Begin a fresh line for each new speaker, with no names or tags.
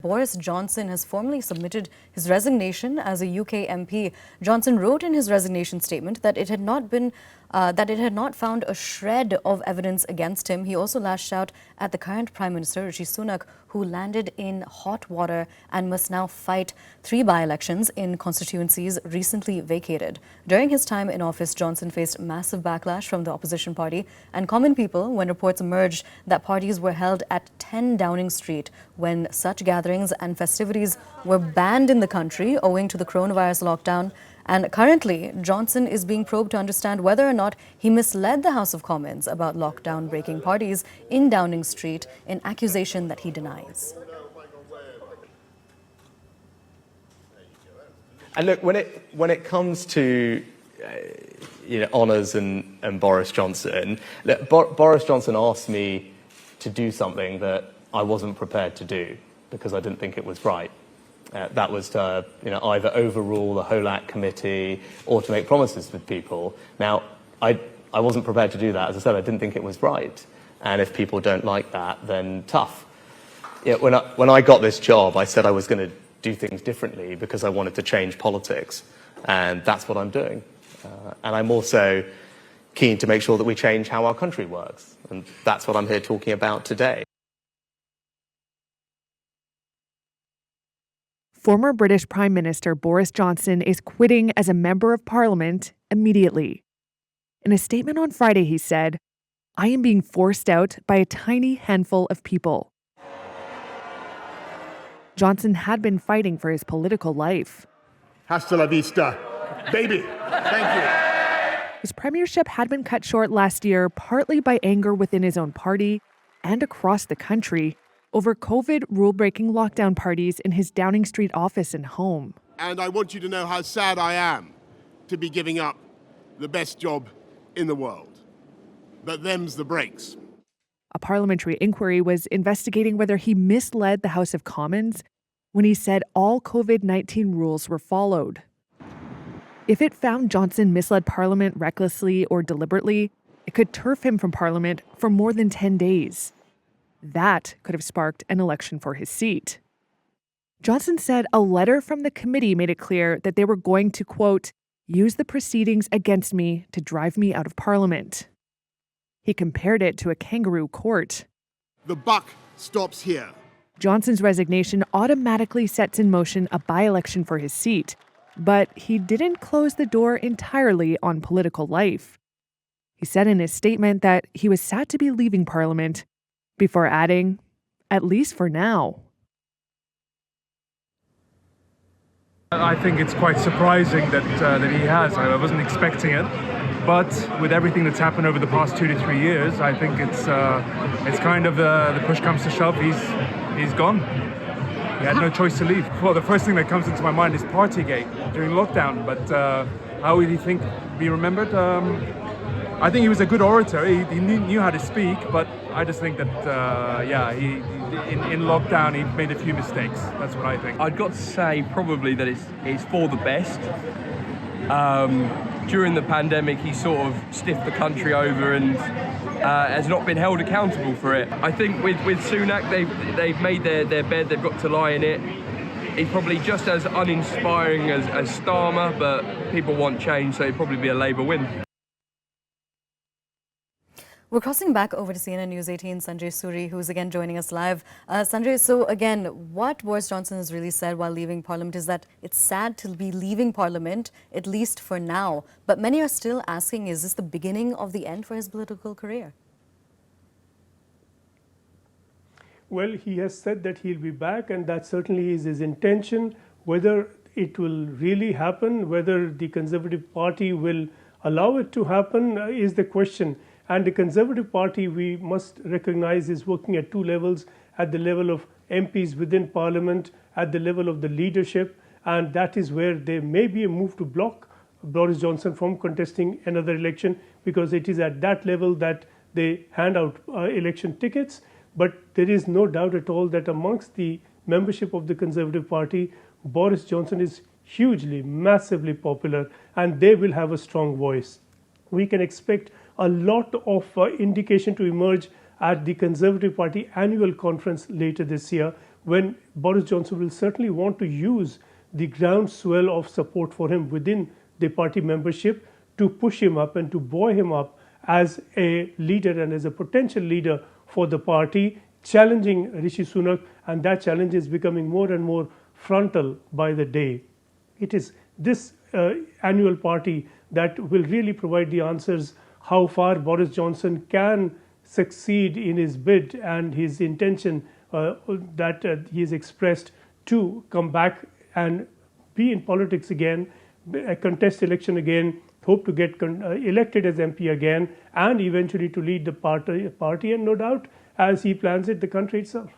Boris Johnson has formally submitted his resignation as a UK MP. Johnson wrote in his resignation statement that it had not found a shred of evidence against him. He also lashed out at the current Prime Minister, Rishi Sunak, who landed in hot water and must now fight 3 by-elections in constituencies recently vacated. During his time in office, Johnson faced massive backlash from the opposition party and common people when reports emerged that parties were held at 10 Downing Street when such gatherings and festivities were banned in the country owing to the coronavirus lockdown. And currently, Johnson is being probed to understand whether or not he misled the House of Commons about lockdown-breaking parties in Downing Street, an accusation that he denies.
And look, when it comes to honours and Boris Johnson, look, Boris Johnson asked me to do something that I wasn't prepared to do because I didn't think it was right. That was to either overrule the whole Act committee or to make promises with people. Now, I wasn't prepared to do that. As I said, I didn't think it was right. And if people don't like that, then tough. When I got this job, I said I was going to do things differently because I wanted to change politics. And that's what I'm doing. And I'm also keen to make sure that we change how our country works. And that's what I'm here talking about today.
Former British Prime Minister Boris Johnson is quitting as a Member of Parliament immediately. In a statement on Friday, he said, "I am being forced out by a tiny handful of people." Johnson had been fighting for his political life.
Hasta la vista, baby. Thank you.
His premiership had been cut short last year, partly by anger within his own party and across the country over COVID rule-breaking lockdown parties in his Downing Street office and home.
And I want you to know how sad I am to be giving up the best job in the world. But them's the breaks.
A parliamentary inquiry was investigating whether he misled the House of Commons when he said all COVID-19 rules were followed. If it found Johnson misled Parliament recklessly or deliberately, it could turf him from Parliament for more than 10 days. That could have sparked an election for his seat. Johnson said a letter from the committee made it clear that they were going to, quote, use the proceedings against me to drive me out of Parliament. He compared it to a kangaroo court.
The buck stops here.
Johnson's resignation automatically sets in motion a by-election for his seat, but he didn't close the door entirely on political life. He said in his statement that he was sad to be leaving Parliament, before adding, at least for now.
I think it's quite surprising that he has. I wasn't expecting it, but with everything that's happened over the past 2 to 3 years, I think it's kind of the push comes to shove. He's gone. He had no choice to leave. Well, the first thing that comes into my mind is Partygate during lockdown. But how would he be remembered? I think he was a good orator. He knew how to speak, but I just think that, in lockdown, he made a few mistakes. That's what I think.
I'd got to say probably that it's for the best. During the pandemic, he sort of stiffed the country over and has not been held accountable for it. I think with Sunak, they've made their bed, they've got to lie in it. He's probably just as uninspiring as Starmer, but people want change, so it'd probably be a Labour win.
We're crossing back over to CNN News 18, Sanjay Suri, who's again joining us live. Sanjay, so again, what Boris Johnson has really said while leaving Parliament is that it's sad to be leaving Parliament, at least for now. But many are still asking, is this the beginning of the end for his political career?
Well, he has said that he'll be back, and that certainly is his intention. Whether it will really happen, whether the Conservative Party will allow it to happen is the question. And the Conservative Party, we must recognize, is working at 2 levels, at the level of MPs within Parliament, at the level of the leadership, and that is where there may be a move to block Boris Johnson from contesting another election, because it is at that level that they hand out election tickets. But there is no doubt at all that amongst the membership of the Conservative Party, Boris Johnson is hugely, massively popular, and they will have a strong voice. We can expect a lot of indication to emerge at the Conservative Party annual conference later this year, when Boris Johnson will certainly want to use the groundswell of support for him within the party membership to push him up and to buoy him up as a leader and as a potential leader for the party, challenging Rishi Sunak, and that challenge is becoming more and more frontal by the day. It is this annual party that will really provide the answers how far Boris Johnson can succeed in his bid and his intention that he has expressed to come back and be in politics again, contest election again, hope to get elected as MP again, and eventually to lead the party, and no doubt, as he plans it, the country itself.